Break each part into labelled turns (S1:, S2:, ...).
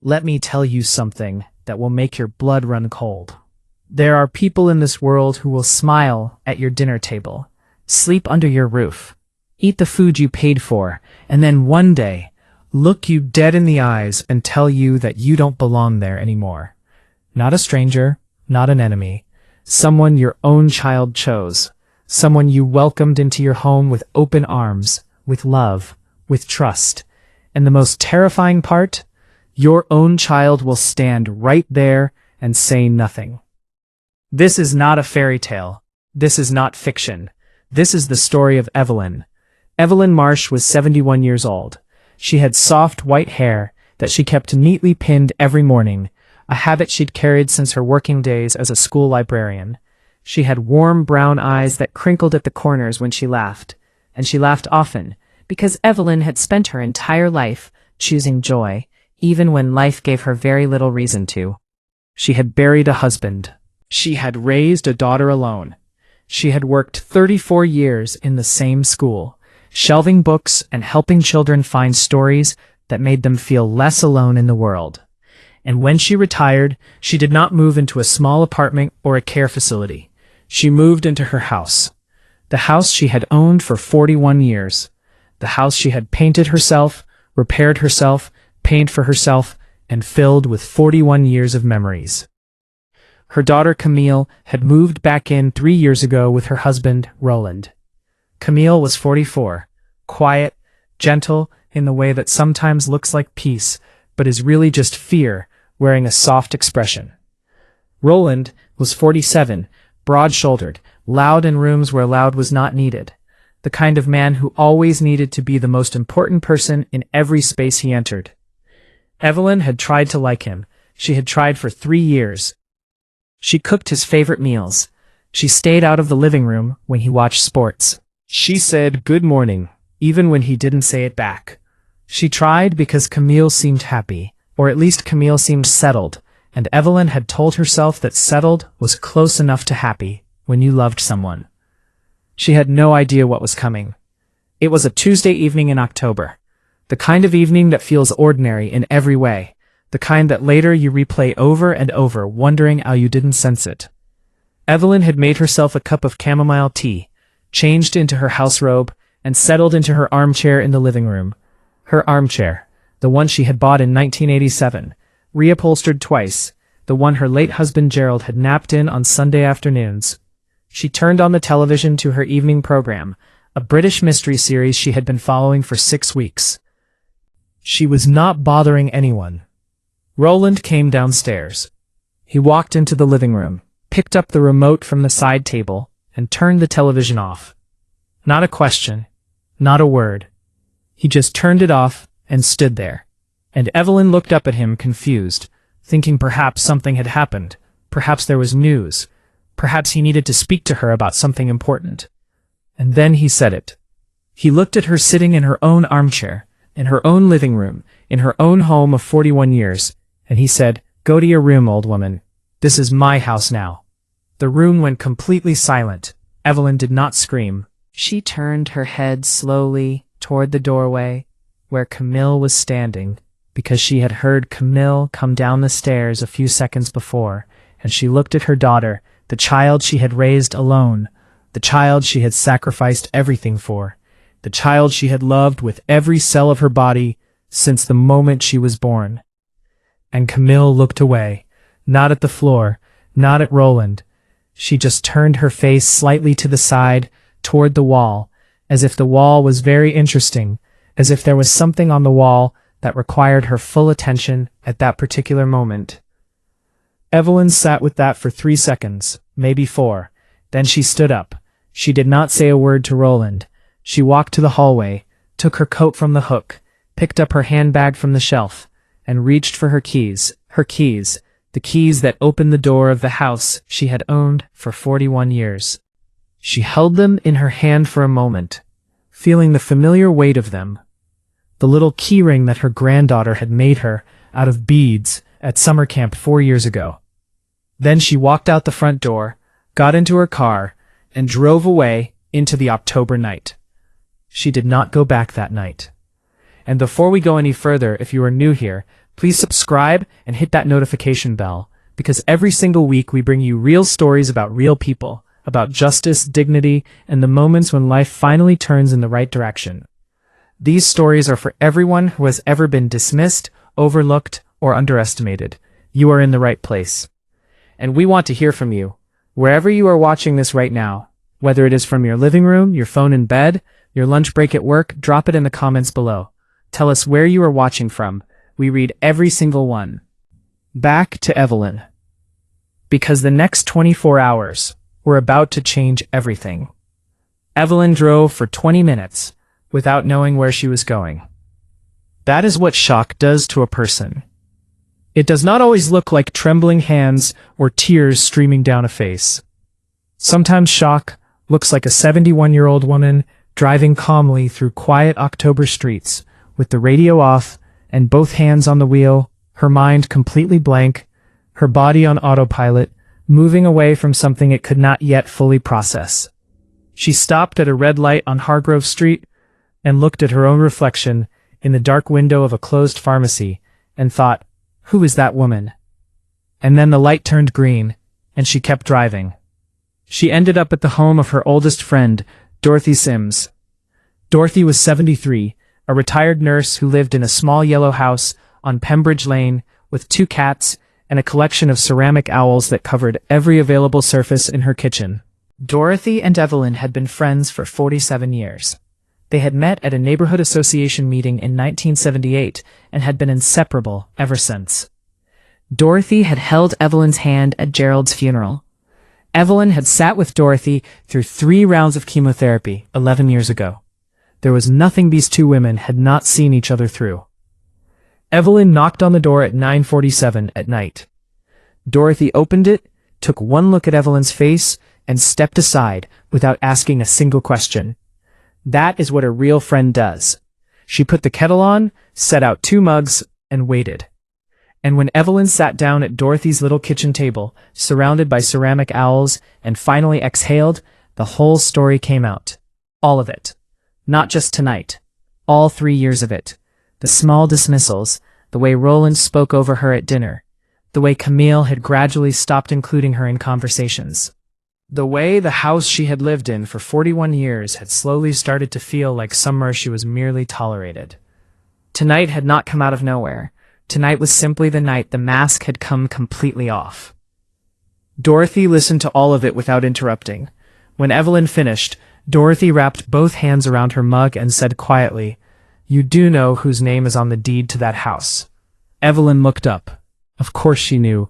S1: Let me tell you something that will make your blood run cold. There are people in this world who will smile at your dinner table, sleep under your roof, eat the food you paid for, and then one day, look you dead in the eyes and tell you that you don't belong there anymore. Not a stranger, not an enemy, someone your own child chose, someone you welcomed into your home with open arms, with love, with trust. And the most terrifying part? Your own child will stand right there and say nothing. This is not a fairy tale. This is not fiction. This is the story of Evelyn. Evelyn Marsh was 71 years old. She had soft white hair that she kept neatly pinned every morning, a habit she'd carried since her working days as a school librarian. She had warm brown eyes that crinkled at the corners when she laughed, and she laughed often, because Evelyn had spent her entire life choosing joy, even when life gave her very little reason to. She had buried a husband. She had raised a daughter alone. She had worked 34 years in the same school, shelving books and helping children find stories that made them feel less alone in the world. And when she retired, she did not move into a small apartment or a care facility. She moved into her house. The house she had owned for 41 years. The house she had painted herself, repaired herself, paid for herself, and filled with 41 years of memories. Her daughter Camille had moved back in 3 years ago with her husband, Roland. Camille was 44, quiet, gentle in the way that sometimes looks like peace, but is really just fear, wearing a soft expression. Roland was 47, broad-shouldered, loud in rooms where loud was not needed, the kind of man who always needed to be the most important person in every space he entered. Evelyn had tried to like him. She had tried for 3 years. She cooked his favorite meals. She stayed out of the living room when he watched sports. She said good morning, even when he didn't say it back. She tried because Camille seemed happy, or at least Camille seemed settled, and Evelyn had told herself that settled was close enough to happy when you loved someone. She had no idea what was coming. It was a Tuesday evening in October, the kind of evening that feels ordinary in every way, the kind that later you replay over and over, wondering how you didn't sense it. Evelyn had made herself a cup of chamomile tea, changed into her house robe, and settled into her armchair in the living room. Her armchair, the one she had bought in 1987, reupholstered twice, the one her late husband Gerald had napped in on Sunday afternoons. She turned on the television to her evening program, a British mystery series she had been following for 6 weeks. She was not bothering anyone. Roland came downstairs. He walked into the living room, picked up the remote from the side table, and turned the television off. Not a question, not a word. He just turned it off and stood there. And Evelyn looked up at him confused, thinking perhaps something had happened, perhaps there was news, perhaps he needed to speak to her about something important. And then he said it. He looked at her sitting in her own armchair, in her own living room, in her own home of 41 years, and he said, "Go to your room, old woman. This is my house now." The room went completely silent. Evelyn did not scream. She turned her head slowly toward the doorway, where Camille was standing, because she had heard Camille come down the stairs a few seconds before, and she looked at her daughter, the child she had raised alone, the child she had sacrificed everything for, the child she had loved with every cell of her body since the moment she was born. And Camille looked away, not at the floor, not at Roland. She just turned her face slightly to the side, toward the wall, as if the wall was very interesting, as if there was something on the wall that required her full attention at that particular moment. Evelyn sat with that for 3 seconds, maybe 4. Then she stood up. She did not say a word to Roland. She walked to the hallway, took her coat from the hook, picked up her handbag from the shelf, and reached for her keys, the keys that opened the door of the house she had owned for 41 years. She held them in her hand for a moment, feeling the familiar weight of them, the little keyring that her granddaughter had made her out of beads at summer camp 4 years ago. Then she walked out the front door, got into her car, and drove away into the October night. She did not go back that night. And before we go any further, if you are new here, Please subscribe and hit that notification bell, because every single week we bring you real stories about real people, about justice, dignity, and the moments when life finally turns in the right direction. These stories are for everyone who has ever been dismissed, overlooked, or underestimated. You are in the right place. And we want to hear from you. Wherever you are watching this right now, whether it is from your living room, your phone in bed, your lunch break at work, drop it in the comments below. Tell us where you are watching from. We read every single one. Back to Evelyn. Because the next 24 hours were about to change everything. Evelyn drove for 20 minutes without knowing where she was going. That is what shock does to a person. It does not always look like trembling hands or tears streaming down a face. Sometimes shock looks like a 71-year-old woman driving calmly through quiet October streets with the radio off and both hands on the wheel, her mind completely blank, her body on autopilot, moving away from something it could not yet fully process. She stopped at a red light on Hargrove Street and looked at her own reflection in the dark window of a closed pharmacy and thought, "Who is that woman?" And then the light turned green, and she kept driving. She ended up at the home of her oldest friend, Dorothy Sims. Dorothy was 73, a retired nurse who lived in a small yellow house on Pembridge Lane with 2 cats and a collection of ceramic owls that covered every available surface in her kitchen. Dorothy and Evelyn had been friends for 47 years. They had met at a neighborhood association meeting in 1978 and had been inseparable ever since. Dorothy had held Evelyn's hand at Gerald's funeral. Evelyn had sat with Dorothy through 3 rounds of chemotherapy 11 years ago. There was nothing these 2 women had not seen each other through. Evelyn knocked on the door at 9:47 at night. Dorothy opened it, took one look at Evelyn's face, and stepped aside without asking a single question. That is what a real friend does. She put the kettle on, set out 2 mugs, and waited. And when Evelyn sat down at Dorothy's little kitchen table, surrounded by ceramic owls, and finally exhaled, the whole story came out. All of it. Not just tonight. All 3 years of it. The small dismissals, the way Roland spoke over her at dinner, the way Camille had gradually stopped including her in conversations. The way the house she had lived in for 41 years had slowly started to feel like somewhere she was merely tolerated. Tonight had not come out of nowhere. Tonight was simply the night the mask had come completely off. Dorothy listened to all of it without interrupting. When Evelyn finished, Dorothy wrapped both hands around her mug and said quietly, "You do know whose name is on the deed to that house." Evelyn looked up. Of course she knew.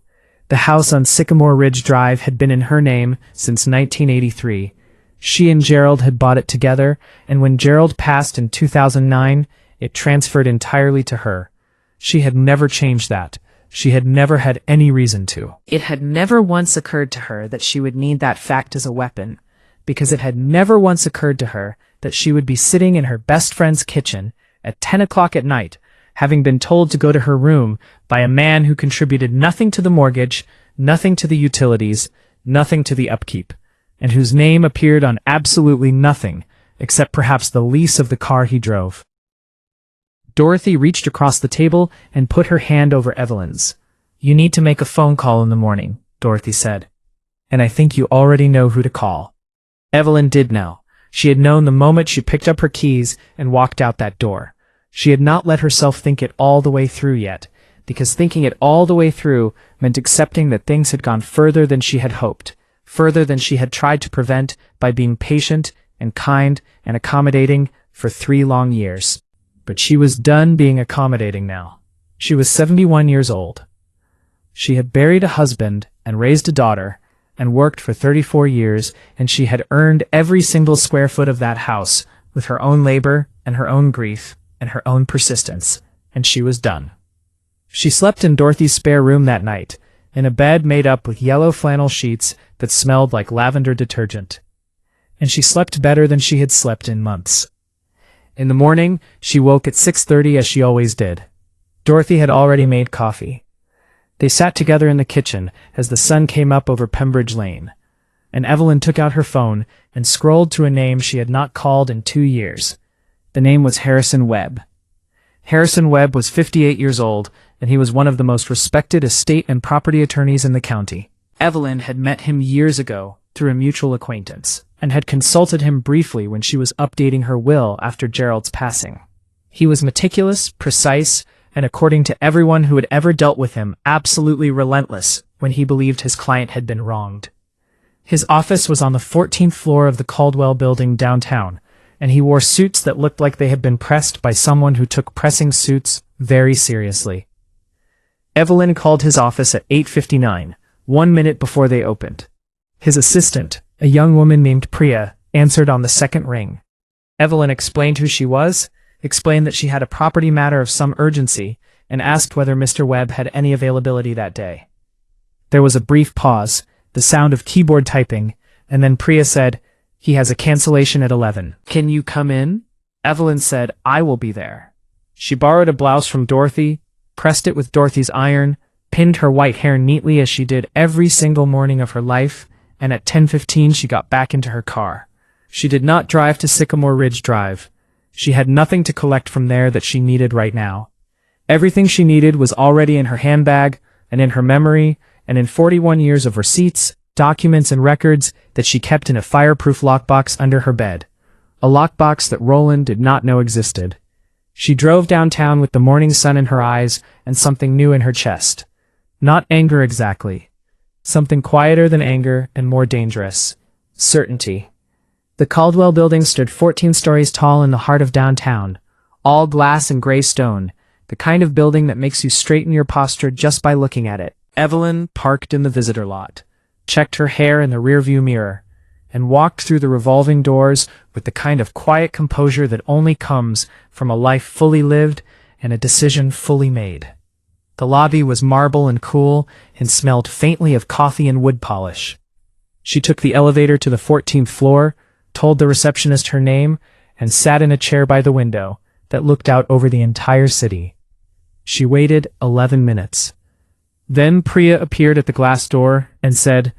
S1: The house on Sycamore Ridge Drive had been in her name since 1983. She and Gerald had bought it together, and when Gerald passed in 2009, it transferred entirely to her. She had never changed that. She had never had any reason to. It had never once occurred to her that she would need that fact as a weapon, because it had never once occurred to her that she would be sitting in her best friend's kitchen at 10 o'clock at night, having been told to go to her room by a man who contributed nothing to the mortgage, nothing to the utilities, nothing to the upkeep, and whose name appeared on absolutely nothing, except perhaps the lease of the car he drove. Dorothy reached across the table and put her hand over Evelyn's. "You need to make a phone call in the morning," Dorothy said. "And I think you already know who to call." Evelyn did know. She had known the moment she picked up her keys and walked out that door. She had not let herself think it all the way through yet, because thinking it all the way through meant accepting that things had gone further than she had hoped, further than she had tried to prevent by being patient and kind and accommodating for 3 long years. But she was done being accommodating now. She was 71 years old. She had buried a husband and raised a daughter and worked for 34 years, and she had earned every single square foot of that house with her own labor and her own grief and her own persistence, and she was done. She slept in Dorothy's spare room that night, in a bed made up with yellow flannel sheets that smelled like lavender detergent. And she slept better than she had slept in months. In the morning, she woke at 6:30 as she always did. Dorothy had already made coffee. They sat together in the kitchen as the sun came up over Pembridge Lane, and Evelyn took out her phone and scrolled through a name she had not called in 2 years. The name was Harrison Webb. Harrison Webb was 58 years old and he was one of the most respected estate and property attorneys in the county. Evelyn had met him years ago through a mutual acquaintance, and had consulted him briefly when she was updating her will after Gerald's passing. He was meticulous, precise, and according to everyone who had ever dealt with him, absolutely relentless when he believed his client had been wronged. His office was on the 14th floor of the Caldwell building downtown, and he wore suits that looked like they had been pressed by someone who took pressing suits very seriously. Evelyn called his office at 8:59, 1 minute before they opened. His assistant, a young woman named Priya, answered on the second ring. Evelyn explained who she was, explained that she had a property matter of some urgency, and asked whether Mr. Webb had any availability that day. There was a brief pause, the sound of keyboard typing, and then Priya said, "He has a cancellation at 11. Can you come in?" Evelyn said, "I will be there." She borrowed a blouse from Dorothy, pressed it with Dorothy's iron, pinned her white hair neatly as she did every single morning of her life, and at 10:15 she got back into her car. She did not drive to Sycamore Ridge Drive. She had nothing to collect from there that she needed right now. Everything she needed was already in her handbag, and in her memory, and in 41 years of receipts, documents, and records that she kept in a fireproof lockbox under her bed. A lockbox that Roland did not know existed. She drove downtown with the morning sun in her eyes and something new in her chest. Not anger exactly. Something quieter than anger and more dangerous. Certainty. The Caldwell building stood 14 stories tall in the heart of downtown, all glass and gray stone, the kind of building that makes you straighten your posture just by looking at it. Evelyn parked in the visitor lot, checked her hair in the rearview mirror, and walked through the revolving doors with the kind of quiet composure that only comes from a life fully lived and a decision fully made. The lobby was marble and cool and smelled faintly of coffee and wood polish. She took the elevator to the 14th floor, told the receptionist her name, and sat in a chair by the window that looked out over the entire city. She waited 11 minutes. Then Priya appeared at the glass door and said,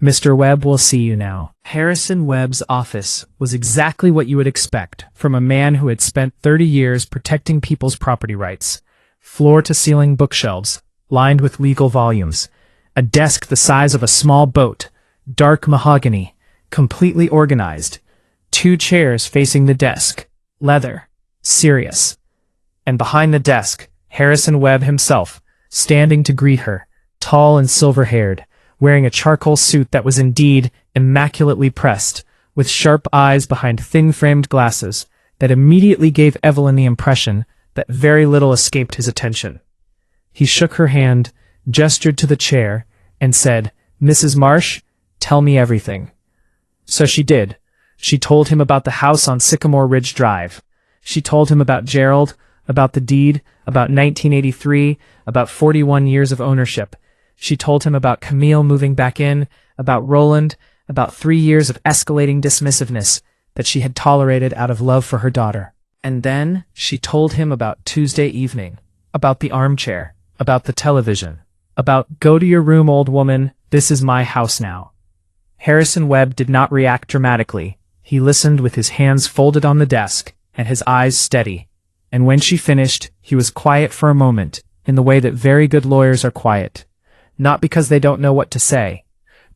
S1: "Mr. Webb will see you now." Harrison Webb's office was exactly what you would expect from a man who had spent 30 years protecting people's property rights. Floor-to-ceiling bookshelves, lined with legal volumes. A desk the size of a small boat, dark mahogany, completely organized. 2 chairs facing the desk, leather, serious. And behind the desk, Harrison Webb himself, standing to greet her, tall and silver-haired, wearing a charcoal suit that was indeed immaculately pressed, with sharp eyes behind thin-framed glasses that immediately gave Evelyn the impression that very little escaped his attention. He shook her hand, gestured to the chair, and said, "Mrs. Marsh, tell me everything." So she did. She told him about the house on Sycamore Ridge Drive. She told him about Gerald, about the deed, about 1983, about 41 years of ownership. She told him about Camille moving back in, about Roland, about 3 years of escalating dismissiveness that she had tolerated out of love for her daughter. And then she told him about Tuesday evening, about the armchair, about the television, about "Go to your room, old woman, this is my house now." Harrison Webb did not react dramatically. He listened with his hands folded on the desk and his eyes steady. And when she finished, he was quiet for a moment, in the way that very good lawyers are quiet. Not because they don't know what to say,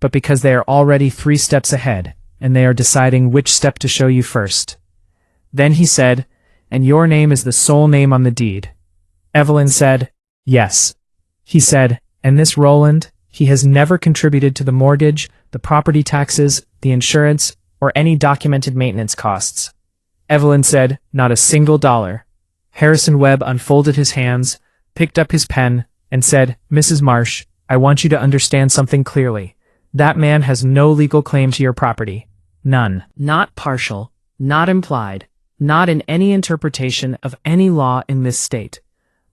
S1: but because they are already 3 steps ahead, and they are deciding which step to show you first. Then he said, "And your name is the sole name on the deed?" Evelyn said, "Yes." He said, "And this Roland, he has never contributed to the mortgage, the property taxes, the insurance, or any documented maintenance costs?" Evelyn said, "Not a single dollar." Harrison Webb unfolded his hands, picked up his pen, and said, "Mrs. Marsh, I want you to understand something clearly. That man has no legal claim to your property. None. Not partial, not implied, not in any interpretation of any law in this state.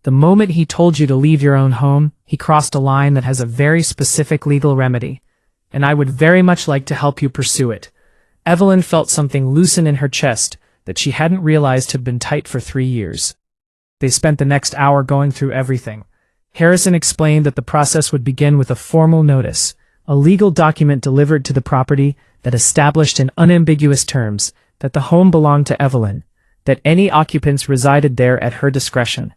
S1: The moment he told you to leave your own home, he crossed a line that has a very specific legal remedy, and I would very much like to help you pursue it." Evelyn felt something loosen in her chest that she hadn't realized had been tight for 3 years. They spent the next hour going through everything. Harrison explained that the process would begin with a formal notice, a legal document delivered to the property that established in unambiguous terms that the home belonged to Evelyn, that any occupants resided there at her discretion,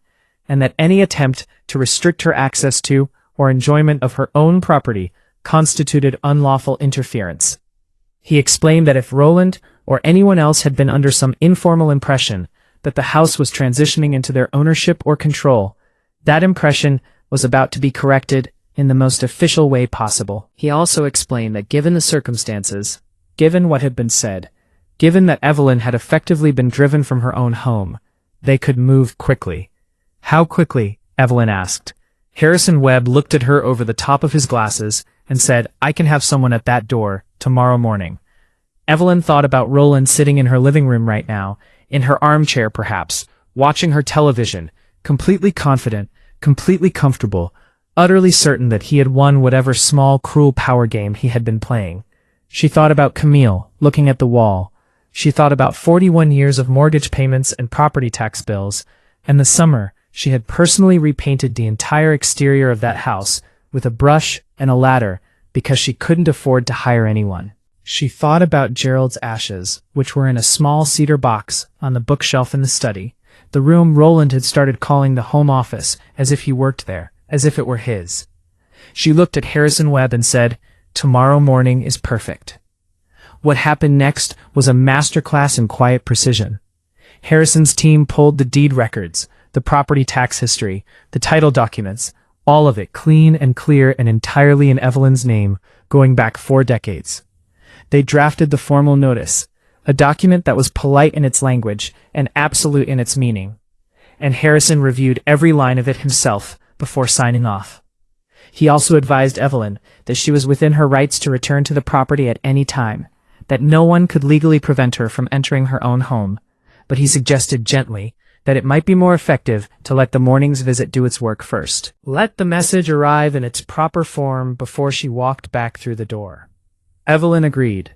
S1: and that any attempt to restrict her access to or enjoyment of her own property constituted unlawful interference. He explained that if Roland or anyone else had been under some informal impression that the house was transitioning into their ownership or control, that impression was about to be corrected in the most official way possible. He also explained that given the circumstances, given what had been said, given that Evelyn had effectively been driven from her own home, they could move quickly. How quickly? Evelyn asked. Harrison Webb looked at her over the top of his glasses and said, "I can have someone at that door tomorrow morning." Evelyn thought about Roland sitting in her living room right now, in her armchair perhaps, watching her television, completely confident, completely comfortable, utterly certain that he had won whatever small, cruel power game he had been playing. She thought about Camille, looking at the wall. She thought about 41 years of mortgage payments and property tax bills, and the summer she had personally repainted the entire exterior of that house with a brush and a ladder because she couldn't afford to hire anyone. She thought about Gerald's ashes, which were in a small cedar box on the bookshelf in the study, the room Roland had started calling the home office as if he worked there, as if it were his. She looked at Harrison Webb and said, "Tomorrow morning is perfect." What happened next was a masterclass in quiet precision. Harrison's team pulled the deed records, the property tax history, the title documents, all of it clean and clear and entirely in Evelyn's name, going back 4 decades. They drafted the formal notice, a document that was polite in its language and absolute in its meaning. And Harrison reviewed every line of it himself before signing off. He also advised Evelyn that she was within her rights to return to the property at any time, that no one could legally prevent her from entering her own home, but he suggested gently that it might be more effective to let the morning's visit do its work first. Let the message arrive in its proper form before she walked back through the door. Evelyn agreed.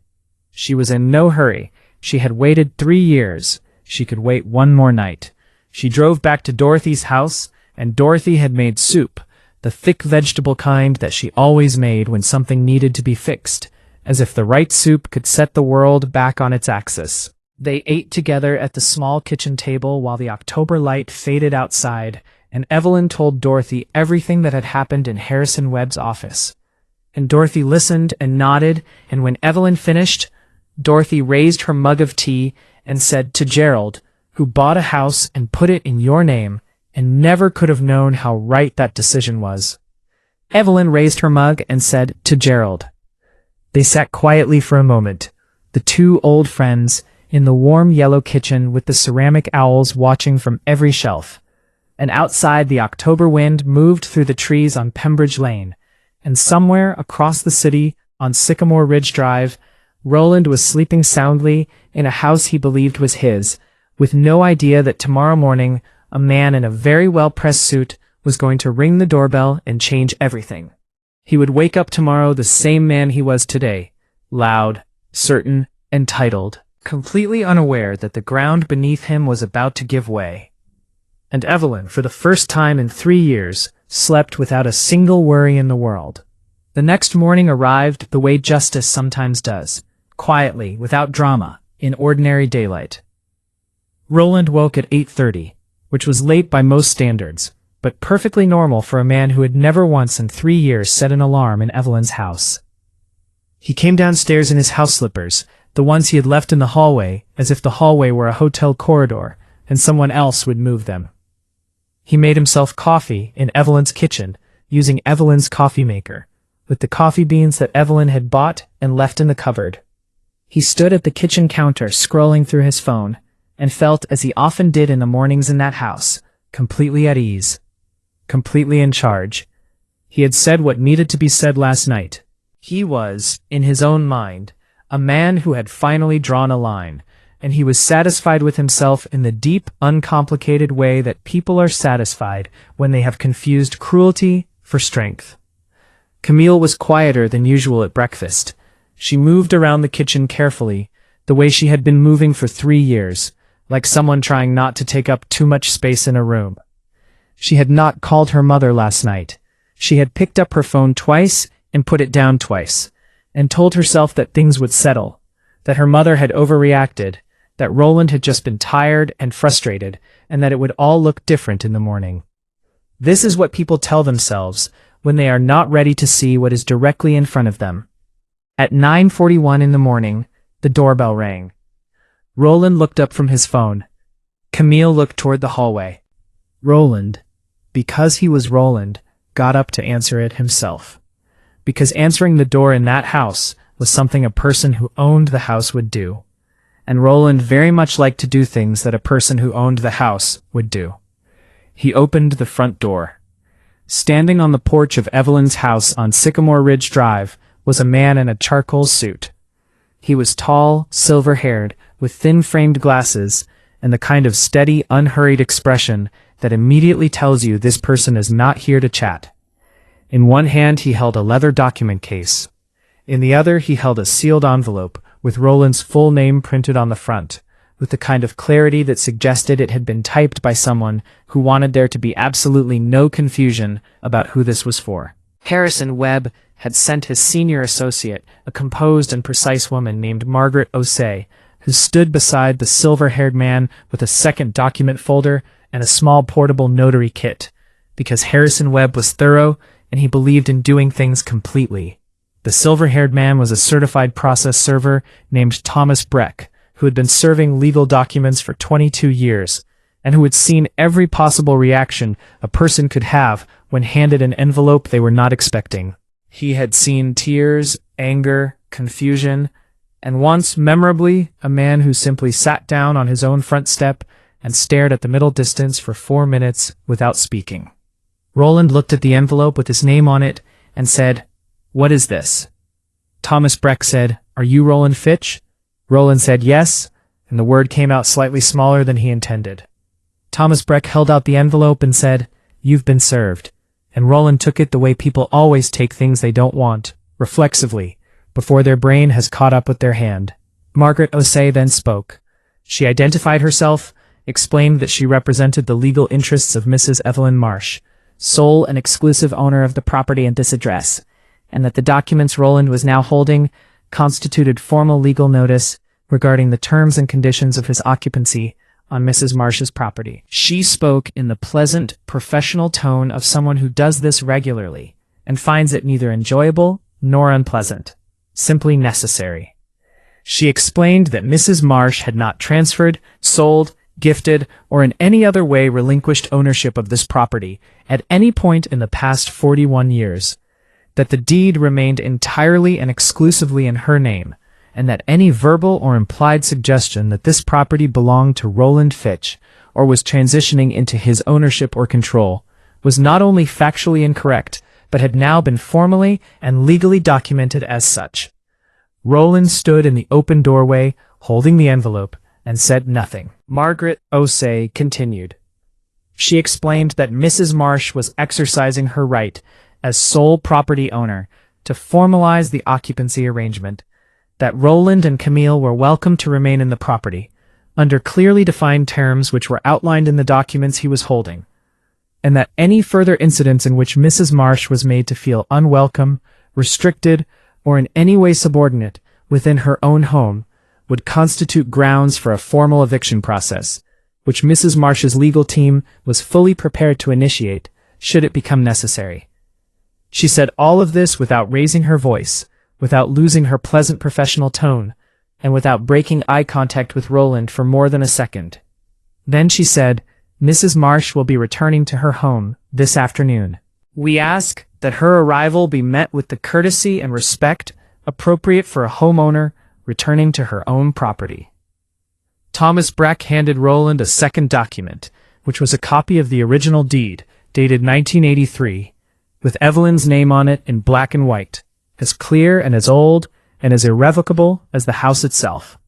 S1: She was in no hurry. She had waited 3 years. She could wait one more night. She drove back to Dorothy's house, and Dorothy had made soup, the thick vegetable kind that she always made when something needed to be fixed, as if the right soup could set the world back on its axis. They ate together at the small kitchen table while the October light faded outside, and Evelyn told Dorothy everything that had happened in Harrison Webb's office. And Dorothy listened and nodded, and when Evelyn finished, Dorothy raised her mug of tea and said, "To Gerald, who bought a house and put it in your name, and never could have known how right that decision was." Evelyn raised her mug and said, "To Gerald." They sat quietly for a moment, the two old friends, in the warm yellow kitchen with the ceramic owls watching from every shelf. And outside the October wind moved through the trees on Pembridge Lane, and somewhere across the city on Sycamore Ridge Drive, Roland was sleeping soundly in a house he believed was his, with no idea that tomorrow morning a man in a very well-pressed suit was going to ring the doorbell and change everything. He would wake up tomorrow the same man he was today, loud, certain, entitled, completely unaware that the ground beneath him was about to give way. And Evelyn, for the first time in 3 years, slept without a single worry in the world. The next morning arrived the way justice sometimes does, quietly, without drama, in ordinary daylight. Roland woke at 8:30, which was late by most standards, but perfectly normal for a man who had never once in 3 years set an alarm in Evelyn's house. He came downstairs in his house slippers, the ones he had left in the hallway, as if the hallway were a hotel corridor, and someone else would move them. He made himself coffee in Evelyn's kitchen, using Evelyn's coffee maker, with the coffee beans that Evelyn had bought and left in the cupboard. He stood at the kitchen counter scrolling through his phone, and felt, as he often did in the mornings in that house, completely at ease, completely in charge. He had said what needed to be said last night. He was, in his own mind, a man who had finally drawn a line, and he was satisfied with himself in the deep, uncomplicated way that people are satisfied when they have confused cruelty for strength. Camille was quieter than usual at breakfast. She moved around the kitchen carefully, the way she had been moving for 3 years, like someone trying not to take up too much space in a room. She had not called her mother last night. She had picked up her phone twice and put it down twice, and told herself that things would settle, that her mother had overreacted, that Roland had just been tired and frustrated, and that it would all look different in the morning. This is what people tell themselves when they are not ready to see what is directly in front of them. At 9:41 in the morning, the doorbell rang. Roland looked up from his phone. Camille looked toward the hallway. Roland, because he was Roland, got up to answer it himself. Because answering the door in that house was something a person who owned the house would do. And Roland very much liked to do things that a person who owned the house would do. He opened the front door. Standing on the porch of Evelyn's house on Sycamore Ridge Drive was a man in a charcoal suit. He was tall, silver-haired, with thin-framed glasses, and the kind of steady, unhurried expression that immediately tells you this person is not here to chat. In one hand he held a leather document case. In the other he held a sealed envelope with Roland's full name printed on the front, with the kind of clarity that suggested it had been typed by someone who wanted there to be absolutely no confusion about who this was for. Harrison Webb had sent his senior associate, a composed and precise woman named Margaret Osei, who stood beside the silver-haired man with a second document folder and a small portable notary kit, because Harrison Webb was thorough and he believed in doing things completely. The silver-haired man was a certified process server named Thomas Breck, who had been serving legal documents for 22 years, and who had seen every possible reaction a person could have when handed an envelope they were not expecting. He had seen tears, anger, confusion, and once, memorably, a man who simply sat down on his own front step and stared at the middle distance for 4 minutes without speaking. Roland looked at the envelope with his name on it and said, "What is this?" Thomas Breck said, "Are you Roland Fitch?" Roland said yes, and the word came out slightly smaller than he intended. Thomas Breck held out the envelope and said, "You've been served." And Roland took it the way people always take things they don't want, reflexively, before their brain has caught up with their hand. Margaret Osei then spoke. She identified herself, explained that she represented the legal interests of Mrs. Evelyn Marsh, sole and exclusive owner of the property at this address, and that the documents Roland was now holding constituted formal legal notice regarding the terms and conditions of his occupancy on Mrs. Marsh's property. She spoke in the pleasant, professional tone of someone who does this regularly and finds it neither enjoyable nor unpleasant, simply necessary. She explained that Mrs. Marsh had not transferred, sold, gifted, or in any other way relinquished ownership of this property at any point in the past 41 years, that the deed remained entirely and exclusively in her name, and that any verbal or implied suggestion that this property belonged to Roland Fitch or was transitioning into his ownership or control was not only factually incorrect, but had now been formally and legally documented as such. Roland stood in the open doorway, holding the envelope, and said nothing. Margaret Osei continued. She explained that Mrs. Marsh was exercising her right as sole property owner to formalize the occupancy arrangement, that Roland and Camille were welcome to remain in the property, under clearly defined terms which were outlined in the documents he was holding, and that any further incidents in which Mrs. Marsh was made to feel unwelcome, restricted, or in any way subordinate within her own home would constitute grounds for a formal eviction process, which Mrs. Marsh's legal team was fully prepared to initiate, should it become necessary. She said all of this without raising her voice, without losing her pleasant professional tone, and without breaking eye contact with Roland for more than a second. Then she said, "Mrs. Marsh will be returning to her home this afternoon. We ask that her arrival be met with the courtesy and respect appropriate for a homeowner returning to her own property." Thomas Breck handed Roland a second document, which was a copy of the original deed, dated 1983, with Evelyn's name on it in black and white, as clear and as old and as irrevocable as the house itself.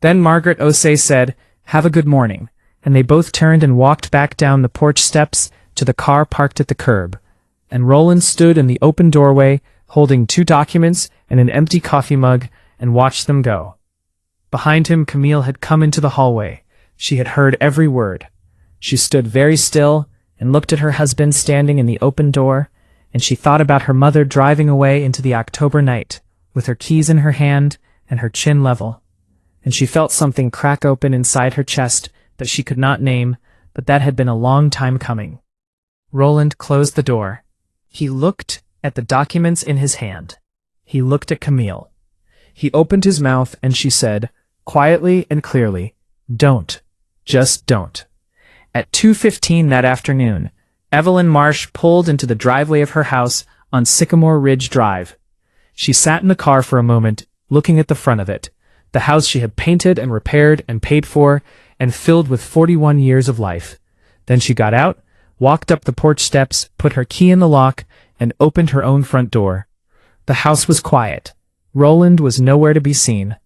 S1: Then Margaret Osei said, "Have a good morning," and they both turned and walked back down the porch steps to the car parked at the curb, and Roland stood in the open doorway, holding 2 documents and an empty coffee mug, and watched them go. Behind him, Camille had come into the hallway. She had heard every word. She stood very still and looked at her husband standing in the open door, and she thought about her mother driving away into the October night, with her keys in her hand and her chin level. And she felt something crack open inside her chest that she could not name, but that had been a long time coming. Roland closed the door. He looked at the documents in his hand. He looked at Camille. He opened his mouth and she said, quietly and clearly, "Don't. Just don't." At 2:15 that afternoon, Evelyn Marsh pulled into the driveway of her house on Sycamore Ridge Drive. She sat in the car for a moment, looking at the front of it, the house she had painted and repaired and paid for, and filled with 41 years of life. Then she got out, walked up the porch steps, put her key in the lock, and opened her own front door. The house was quiet. Roland was nowhere to be seen.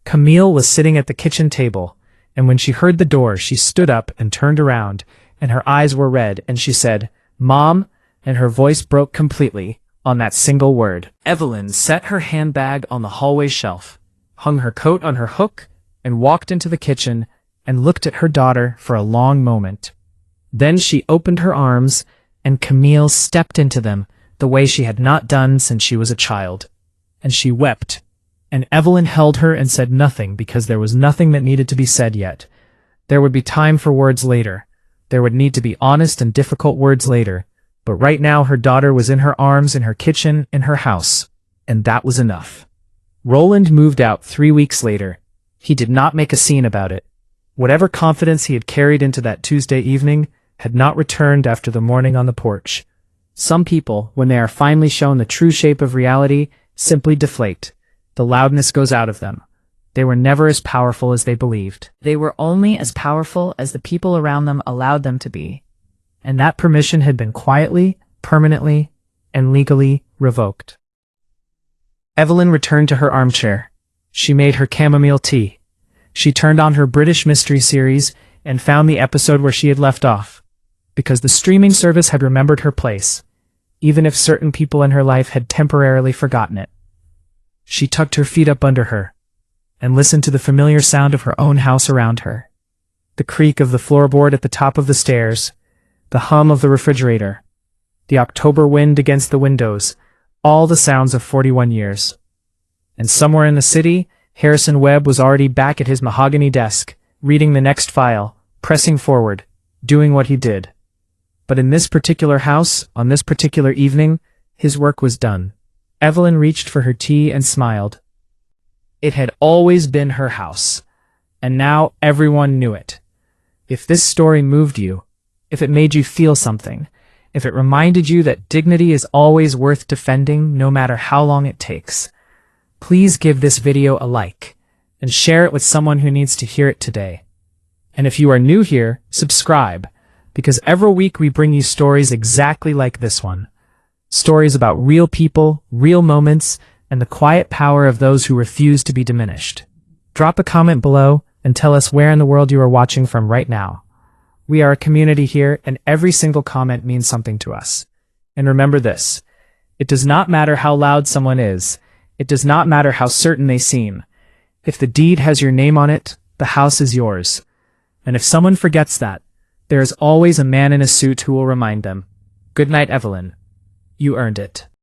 S1: Camille was sitting at the kitchen table, and when she heard the door, she stood up and turned around, and her eyes were red, and she said, "Mom," and her voice broke completely on that single word. Evelyn set her handbag on the hallway shelf, hung her coat on her hook, and walked into the kitchen and looked at her daughter for a long moment. Then she opened her arms, and Camille stepped into them the way she had not done since she was a child. And she wept, and Evelyn held her and said nothing because there was nothing that needed to be said yet. There would be time for words later. There would need to be honest and difficult words later, but right now her daughter was in her arms, in her kitchen, in her house, and that was enough. Roland moved out 3 weeks later. He did not make a scene about it. Whatever confidence he had carried into that Tuesday evening had not returned after the morning on the porch. Some people, when they are finally shown the true shape of reality, simply deflate. The loudness goes out of them. They were never as powerful as they believed. They were only as powerful as the people around them allowed them to be. And that permission had been quietly, permanently, and legally revoked. Evelyn returned to her armchair. She made her chamomile tea. She turned on her British mystery series and found the episode where she had left off, because the streaming service had remembered her place, even if certain people in her life had temporarily forgotten it. She tucked her feet up under her and listened to the familiar sound of her own house around her. The creak of the floorboard at the top of the stairs, the hum of the refrigerator, the October wind against the windows, all the sounds of 41 years. And somewhere in the city, Harrison Webb was already back at his mahogany desk, reading the next file, pressing forward, doing what he did. But in this particular house, on this particular evening, his work was done. Evelyn reached for her tea and smiled. It had always been her house, and now everyone knew it. If this story moved you, if it made you feel something, if it reminded you that dignity is always worth defending no matter how long it takes, please give this video a like and share it with someone who needs to hear it today. And if you are new here, subscribe, because every week we bring you stories exactly like this one. Stories about real people, real moments, and the quiet power of those who refuse to be diminished. Drop a comment below and tell us where in the world you are watching from right now. We are a community here, and every single comment means something to us. And remember this: it does not matter how loud someone is. It does not matter how certain they seem. If the deed has your name on it, the house is yours. And if someone forgets that, there is always a man in a suit who will remind them. Good night, Evelyn. You earned it.